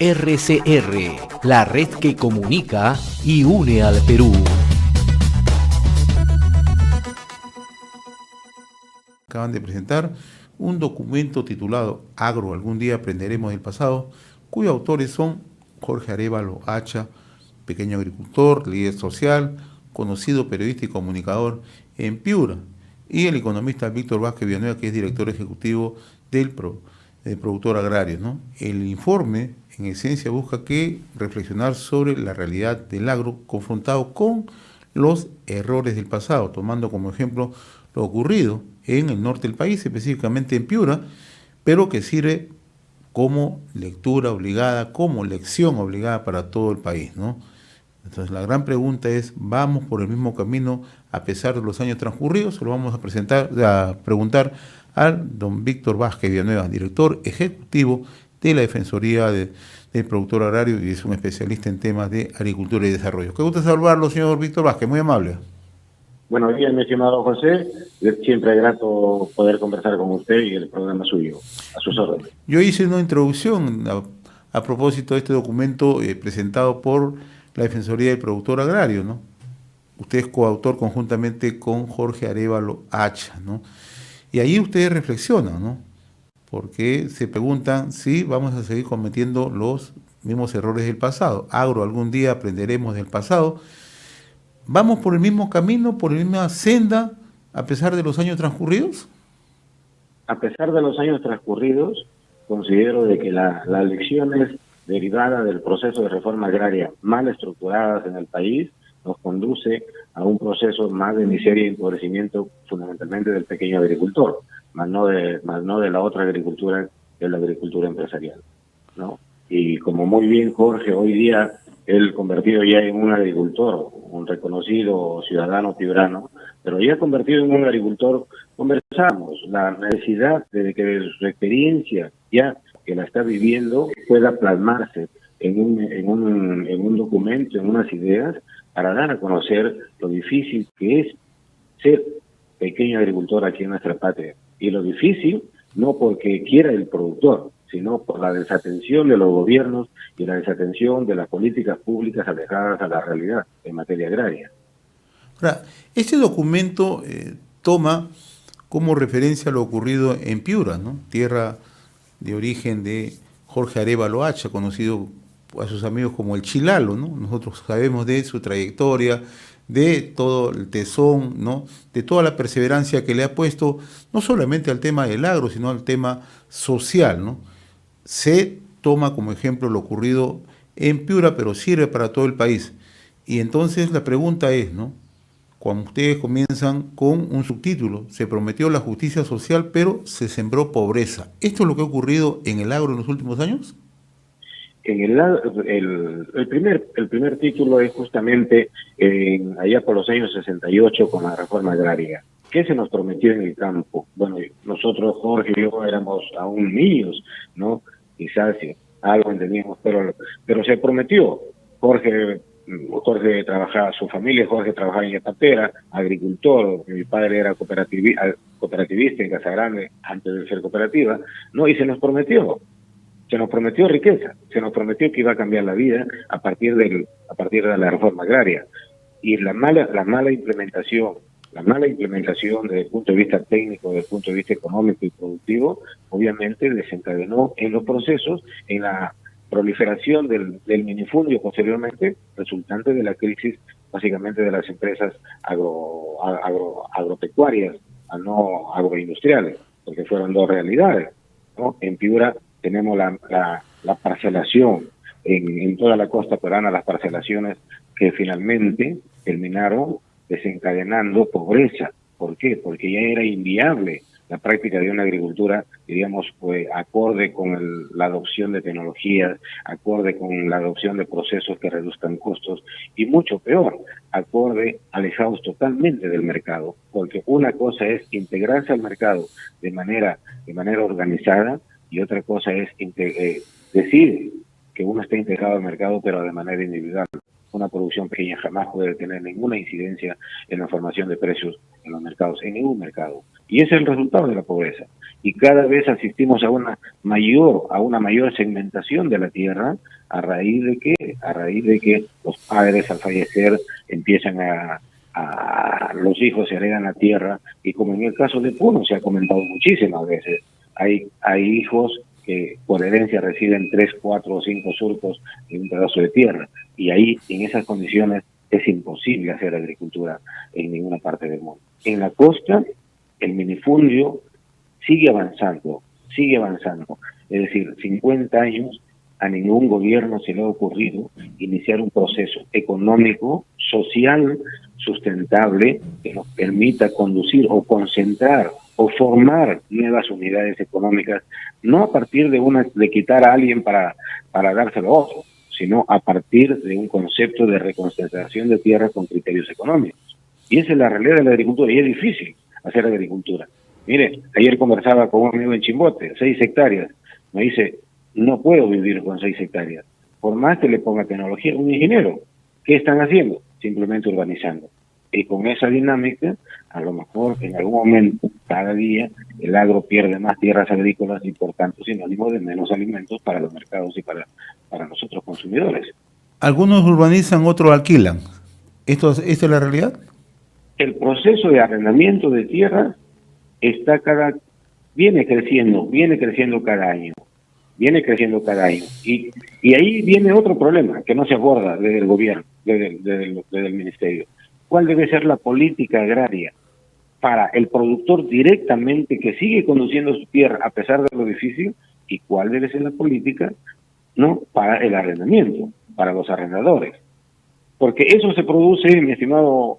RCR, la red que comunica y une al Perú. Acaban de presentar un documento titulado Agro, algún día aprenderemos del pasado, cuyos autores son Jorge Arévalo Hacha, pequeño agricultor, líder social, conocido periodista y comunicador en Piura, y el economista Víctor Vázquez Villanueva, que es director ejecutivo del productor agrario, ¿no? El informe, en esencia, busca reflexionar sobre la realidad del agro confrontado con los errores del pasado, tomando como ejemplo lo ocurrido en el norte del país, específicamente en Piura, pero que sirve como lectura obligada, como lección obligada para todo el país, ¿no? Entonces la gran pregunta es, ¿vamos por el mismo camino a pesar de los años transcurridos? Se lo vamos a preguntar al don Víctor Vázquez Villanueva, director ejecutivo de la Defensoría del Productor Agrario, y es un especialista en temas de agricultura y desarrollo. Qué gusto saludarlo, señor Víctor Vázquez, muy amable. Buenos días, mi estimado José. Siempre es grato poder conversar con usted y el programa suyo, a sus órdenes. Yo hice una introducción a propósito de este documento presentado por la Defensoría del Productor Agrario, ¿no? Usted es coautor conjuntamente con Jorge Arévalo Hacha, ¿no? Y ahí ustedes reflexionan, ¿no? Porque se preguntan si vamos a seguir cometiendo los mismos errores del pasado. Agro, algún día aprenderemos del pasado. ¿Vamos por el mismo camino, por la misma senda, a pesar de los años transcurridos? A pesar de los años transcurridos, considero de que las lecciones derivadas del proceso de reforma agraria mal estructuradas en el país nos conduce a un proceso más de miseria y empobrecimiento fundamentalmente del pequeño agricultor, más no de la otra agricultura, que es la agricultura empresarial, ¿no? Y como muy bien Jorge, hoy día él convertido ya en un agricultor, un reconocido ciudadano piurano, pero ya convertido en un agricultor, conversamos la necesidad de que su experiencia ya que la está viviendo pueda plasmarse en un documento, en unas ideas, para dar a conocer lo difícil que es ser pequeño agricultor aquí en nuestra patria. Y lo difícil no porque quiera el productor, sino por la desatención de los gobiernos y la desatención de las políticas públicas alejadas a la realidad en materia agraria. Ahora, este documento toma como referencia lo ocurrido en Piura, ¿no? Tierra de origen de Jorge Arévalo Hacha, conocido a sus amigos como el Chilalo, ¿no? Nosotros sabemos de su trayectoria, de todo el tesón, ¿no? De toda la perseverancia que le ha puesto, no solamente al tema del agro, sino al tema social, ¿no? Se toma como ejemplo lo ocurrido en Piura, pero sirve para todo el país. Y entonces la pregunta es, ¿no? Cuando ustedes comienzan con un subtítulo, se prometió la justicia social, pero se sembró pobreza. ¿Esto es lo que ha ocurrido en el agro en los últimos años? En el primer título es justamente allá por los años 68 con la reforma agraria. ¿Qué se nos prometió en el campo? Bueno, nosotros, Jorge y yo, éramos aún niños, ¿no? Quizás algo entendíamos, pero se prometió. Jorge trabajaba, su familia, Jorge trabajaba en Yapatera, agricultor, mi padre era cooperativista en Casa Grande antes de ser cooperativa, ¿no? Y se nos prometió riqueza, se nos prometió que iba a cambiar la vida a partir de la reforma agraria. Y la mala implementación desde el punto de vista técnico, desde el punto de vista económico y productivo, obviamente desencadenó en los procesos, en la proliferación del minifundio posteriormente, resultante de la crisis básicamente de las empresas agropecuarias, no agroindustriales, porque fueron dos realidades, ¿no? En Piura tenemos la parcelación, en toda la costa peruana, las parcelaciones que finalmente terminaron desencadenando pobreza. ¿Por qué? Porque ya era inviable la práctica de una agricultura, diríamos, pues, acorde con la adopción de tecnologías, acorde con la adopción de procesos que reduzcan costos, y mucho peor, alejados totalmente del mercado, porque una cosa es integrarse al mercado de manera organizada, y otra cosa es decir que uno está integrado al mercado, pero de manera individual. una producción pequeña jamás puede tener ninguna incidencia en la formación de precios en los mercados, en ningún mercado. Y ese es el resultado de la pobreza. Y cada vez asistimos a una mayor segmentación de la tierra a raíz de que los padres al fallecer empiezan los hijos se heredan la tierra, y como en el caso de Puno se ha comentado muchísimas veces, hay hijos que por herencia reciben 3, 4 o 5 surcos en un pedazo de tierra, y ahí en esas condiciones es imposible hacer agricultura en ninguna parte del mundo. En la costa el minifundio sigue avanzando, es decir, 50 años a ningún gobierno se le ha ocurrido iniciar un proceso económico, social, sustentable, que nos permita conducir o concentrar o formar nuevas unidades económicas, no a partir de quitar a alguien para dárselo a otro, sino a partir de un concepto de reconcentración de tierra con criterios económicos. Y esa es la realidad de la agricultura, y es difícil hacer agricultura. Mire, ayer conversaba con un amigo en Chimbote, 6 hectáreas, me dice, no puedo vivir con 6 hectáreas, por más que le ponga tecnología. Un ingeniero, ¿qué están haciendo? Simplemente urbanizando. Y con esa dinámica, a lo mejor en algún momento, cada día, el agro pierde más tierras agrícolas y por tanto sinónimo de menos alimentos para los mercados y para nosotros consumidores. Algunos urbanizan, otros alquilan. ¿Esta es la realidad? El proceso de arrendamiento de tierras viene creciendo cada año. Y ahí viene otro problema que no se aborda desde el gobierno, desde el ministerio. ¿Cuál debe ser la política agraria para el productor directamente que sigue conduciendo su tierra a pesar de lo difícil? ¿Y cuál debe ser la política, no, para el arrendamiento, para los arrendadores? Porque eso se produce, mi estimado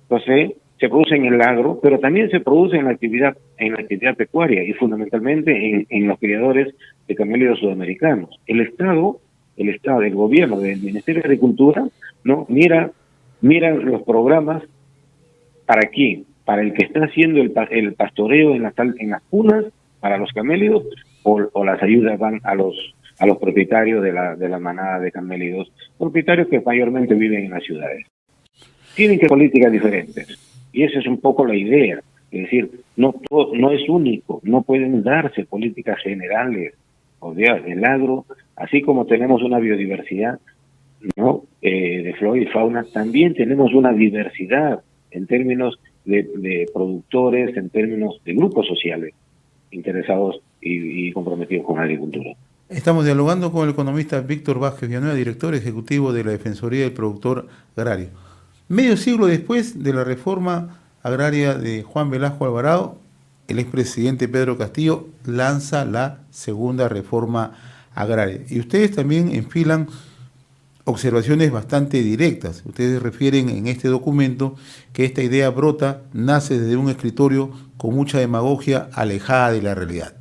José, se produce en el agro, pero también se produce en la actividad pecuaria y fundamentalmente en los criadores de camélidos sudamericanos. El gobierno del Ministerio de Agricultura, ¿no? Mira los programas para quién, para el que está haciendo el pastoreo en las cunas para los camélidos, o las ayudas van a los propietarios de la manada de camélidos, propietarios que mayormente viven en las ciudades. Tienen que políticas diferentes. Y esa es un poco la idea, es decir, no es único, no pueden darse políticas generales. O sea, el agro, así como tenemos una biodiversidad, ¿no? De flora y fauna, también tenemos una diversidad en términos de productores, en términos de grupos sociales interesados y comprometidos con la agricultura. Estamos dialogando con el economista Víctor Vázquez Villanueva, director ejecutivo de la Defensoría del Productor Agrario. Medio siglo después de la reforma agraria de Juan Velasco Alvarado, el expresidente Pedro Castillo lanza la segunda reforma agraria. Y ustedes también enfilan observaciones bastante directas. Ustedes refieren en este documento que esta idea nace desde un escritorio con mucha demagogia alejada de la realidad.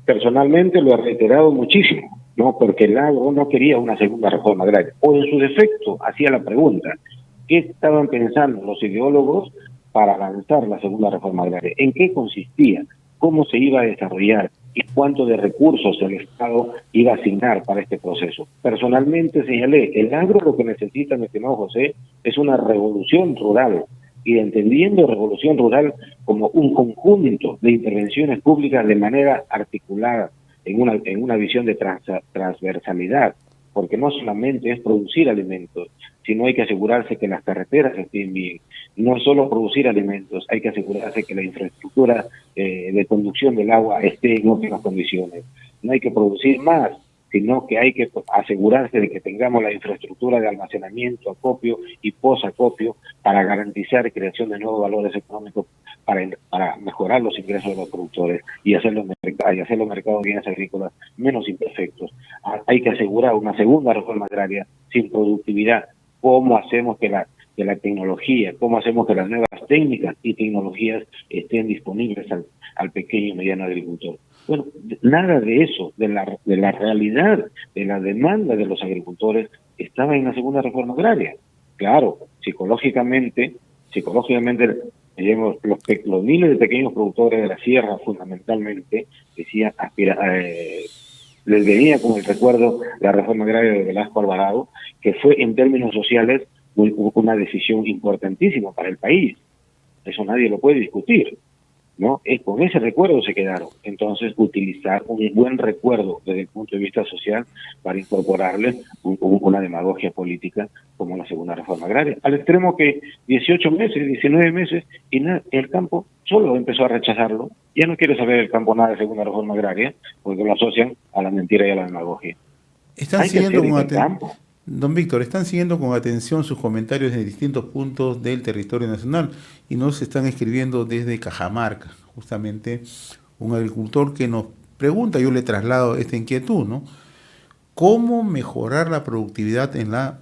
Personalmente lo he reiterado muchísimo, ¿no? Porque el agro no quería una segunda reforma agraria, o en su defecto hacía la pregunta, ¿qué estaban pensando los ideólogos para lanzar la segunda reforma agraria? ¿En qué consistía? ¿Cómo se iba a desarrollar? ¿Y cuánto de recursos el Estado iba a asignar para este proceso? Personalmente señalé, el agro lo que necesita, mi estimado José, es una revolución rural, y entendiendo revolución rural como un conjunto de intervenciones públicas de manera articulada, en una visión de transversalidad, porque no solamente es producir alimentos, sino hay que asegurarse que las carreteras estén bien. No es solo producir alimentos, hay que asegurarse que la infraestructura de conducción del agua esté en óptimas condiciones. No hay que producir más, sino que hay que asegurarse de que tengamos la infraestructura de almacenamiento, acopio y posacopio para garantizar creación de nuevos valores económicos para mejorar los ingresos de los productores y hacer los mercados de bienes agrícolas menos imperfectos. Hay que asegurar una segunda reforma agraria sin productividad. ¿Cómo hacemos que la tecnología, cómo hacemos que las nuevas técnicas y tecnologías estén disponibles al pequeño y mediano agricultor? Bueno, nada de eso, de la realidad, de la demanda de los agricultores, estaba en la segunda reforma agraria. Claro, psicológicamente, digamos, los miles de pequeños productores de la sierra, fundamentalmente, decían, Les venía con el recuerdo la reforma agraria de Velasco Alvarado, que fue en términos sociales una decisión importantísima para el país. Eso nadie lo puede discutir, ¿no? Con ese recuerdo se quedaron. Entonces, utilizar un buen recuerdo desde el punto de vista social para incorporarle una demagogia política como la segunda reforma agraria. Al extremo que 18 meses, 19 meses, y el campo solo empezó a rechazarlo. Ya no quiere saber el campo nada de segunda reforma agraria, porque lo asocian a la mentira y a la demagogia. Están siguiendo con Don Víctor, están siguiendo con atención sus comentarios de distintos puntos del territorio nacional y nos están escribiendo desde Cajamarca, justamente un agricultor que nos pregunta, yo le traslado esta inquietud, ¿no? ¿Cómo mejorar la productividad en la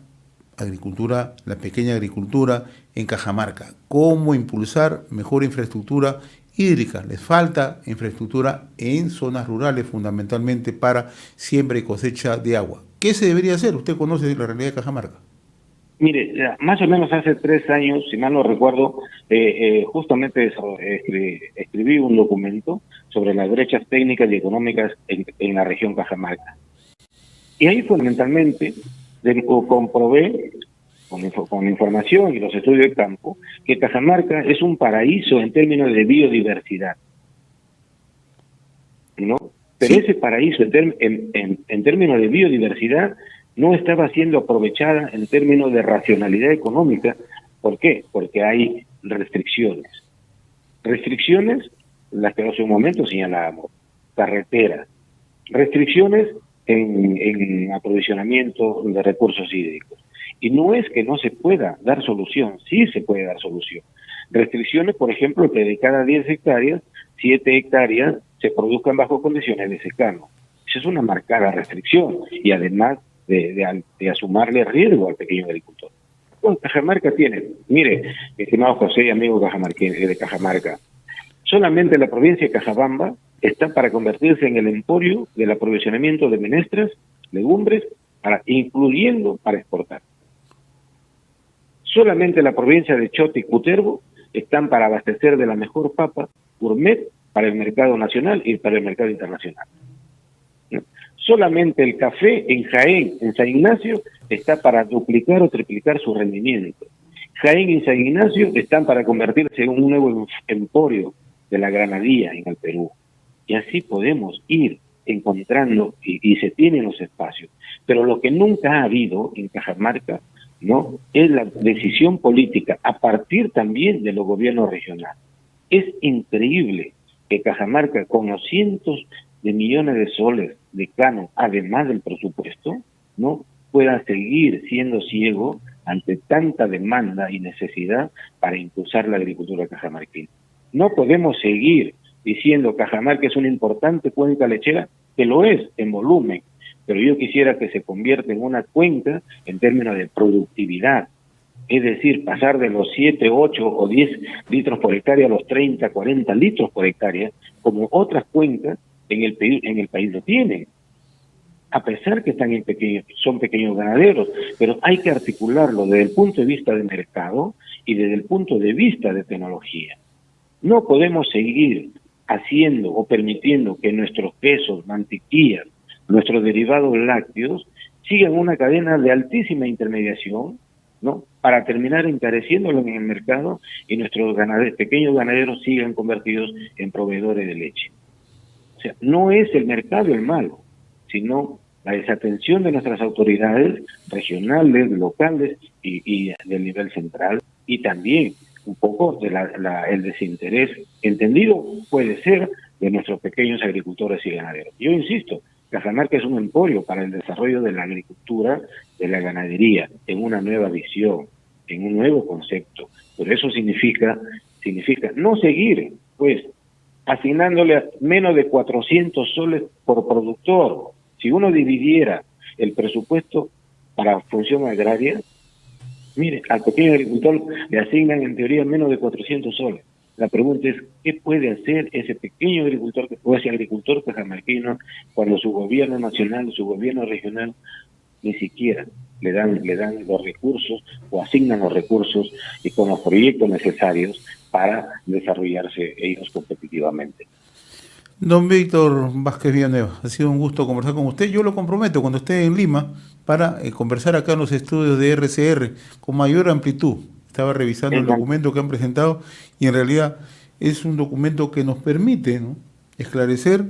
agricultura, la pequeña agricultura en Cajamarca? ¿Cómo impulsar mejor infraestructura hídrica? Les falta infraestructura en zonas rurales, fundamentalmente para siembra y cosecha de agua. ¿Qué se debería hacer? Usted conoce la realidad de Cajamarca. Mire, más o menos hace 3 años, si mal no recuerdo, justamente escribí un documento sobre las brechas técnicas y económicas en la región Cajamarca. Y ahí fundamentalmente comprobé con información y los estudios de campo que Cajamarca es un paraíso en términos de biodiversidad, ¿no? Pero sí, ese paraíso en términos de biodiversidad no estaba siendo aprovechada en términos de racionalidad económica. ¿Por qué? Porque hay restricciones. Restricciones, las que hace un momento señalábamos, carreteras, restricciones en aprovisionamiento de recursos hídricos. Y no es que no se pueda dar solución, sí se puede dar solución. Restricciones, por ejemplo, que de cada 10 hectáreas, 7 hectáreas se produzcan bajo condiciones de secano. Esa es una marcada restricción y además de asumirle riesgo al pequeño agricultor. Bueno, Cajamarca tiene, mire, estimado José y amigo de Cajamarca, solamente la provincia de Cajabamba está para convertirse en el emporio del aprovisionamiento de menestras, legumbres, incluyendo para exportar. Solamente la provincia de Chota y Cutervo están para abastecer de la mejor papa gourmet para el mercado nacional y para el mercado internacional. Solamente el café en Jaén, en San Ignacio, está para duplicar o triplicar su rendimiento. Jaén y San Ignacio están para convertirse en un nuevo emporio de la granadilla en el Perú. Y así podemos ir encontrando y se tienen los espacios. Pero lo que nunca ha habido en Cajamarca, ¿no?, es la decisión política a partir también de los gobiernos regionales. Es increíble que Cajamarca, con los cientos de millones de soles de canon, además del presupuesto, no pueda seguir siendo ciego ante tanta demanda y necesidad para impulsar la agricultura cajamarquina. No podemos seguir diciendo Cajamarca es una importante cuenca lechera, que lo es en volumen, pero yo quisiera que se convierta en una cuenca en términos de productividad, es decir, pasar de los 7, 8 o 10 litros por hectárea a los 30, 40 litros por hectárea, como otras cuencas en el país lo tienen. A pesar que son pequeños ganaderos, pero hay que articularlo desde el punto de vista de mercado y desde el punto de vista de tecnología. No podemos seguir haciendo o permitiendo que nuestros quesos, mantequillas, nuestros derivados lácteos sigan una cadena de altísima intermediación, ¿no?, para terminar encareciéndolo en el mercado y nuestros pequeños ganaderos sigan convertidos en proveedores de leche. O sea, no es el mercado el malo, sino la desatención de nuestras autoridades regionales, locales y del nivel central, y también un poco de el desinterés entendido puede ser de nuestros pequeños agricultores y ganaderos. Yo insisto, Cajamarca es un emporio para el desarrollo de la agricultura, de la ganadería, en una nueva visión, en un nuevo concepto. Pero eso significa no seguir, pues, asignándole menos de 400 soles por productor. Si uno dividiera el presupuesto para función agraria, mire, al pequeño agricultor le asignan en teoría menos de 400 soles. La pregunta es, ¿qué puede hacer ese pequeño agricultor o ese agricultor cajamarquino cuando su gobierno nacional, su gobierno regional ni siquiera le dan los recursos o asignan los recursos y con los proyectos necesarios para desarrollarse ellos competitivamente? Don Víctor Vázquez Villanueva, ha sido un gusto conversar con usted. Yo lo comprometo cuando esté en Lima para conversar acá en los estudios de RCR con mayor amplitud. Estaba revisando el documento que han presentado y en realidad es un documento que nos permite, ¿no?, esclarecer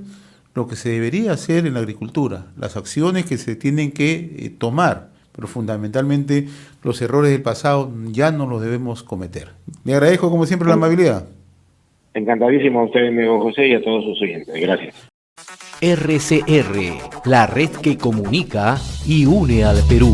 lo que se debería hacer en la agricultura, las acciones que se tienen que tomar, pero fundamentalmente los errores del pasado ya no los debemos cometer. Le agradezco como siempre la amabilidad. Encantadísimo a usted, amigo José, y a todos sus oyentes. Gracias. RCR, la red que comunica y une al Perú.